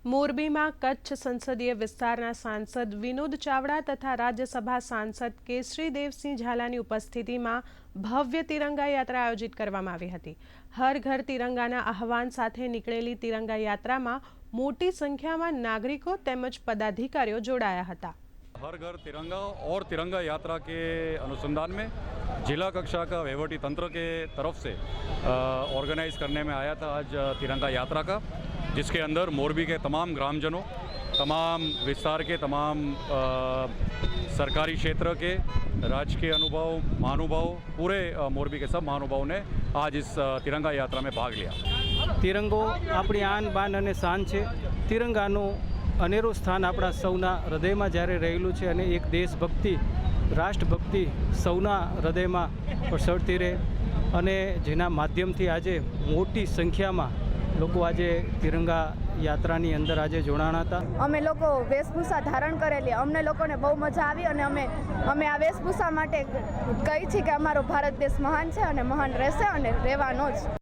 મોરબીમાં કચ્છ સંસદીય વિસ્તારના સાંસદ વિનોદ ચાવડા તથા રાજ્યસભા સાંસદ કેસરીદેવસિંહ ઝાલાની ઉપસ્થિતિમાં ભવ્ય તિરંગા યાત્રા આયોજિત કરવામાં આવી હતી। હર ઘર તિરંગાના આહવાન સાથે નીકળેલી તિરંગા યાત્રામાં મોટી સંખ્યામાં નાગરિકો તેમજ પદાધિકારીઓ જોડાયા હતા। हर घर तिरंगा और तिरंगा यात्रा के अनुसंधान में जिला कक्षा का वहीवटी तंत्र के तरफ से ऑर्गेनाइज करने में आया था आज तिरंगा यात्रा का, जिसके अंदर मोरबी के तमाम ग्रामजनों, तमाम विस्तार के तमाम सरकारी क्षेत्र के राजकीय अनुभव महानुभाव, पूरे मोरबी के सब महानुभावों ने आज इस तिरंगा यात्रा में भाग लिया। तिरंगो अपनी आन बान અને શાન છે। તિરંગાનું અનેરું સ્થાન આપણા સૌના હૃદયમાં જ્યારે રહેલું છે અને એક દેશભક્તિ, રાષ્ટ્રભક્તિ સૌના હૃદયમાં પ્રસરતી રહે અને જેના માધ્યમથી આજે મોટી સંખ્યામાં લોકો આજે તિરંગા યાત્રાની અંદર આજે જોડાણા હતા। અમે લોકો વેશભૂષા ધારણ કરેલી, અમને લોકોને બહુ મજા આવી અને અમે આ વેશભૂષા માટે કહી છીએ કે અમારો ભારત દેશ મહાન છે અને મહાન રહેશે અને રહેવાનો જ।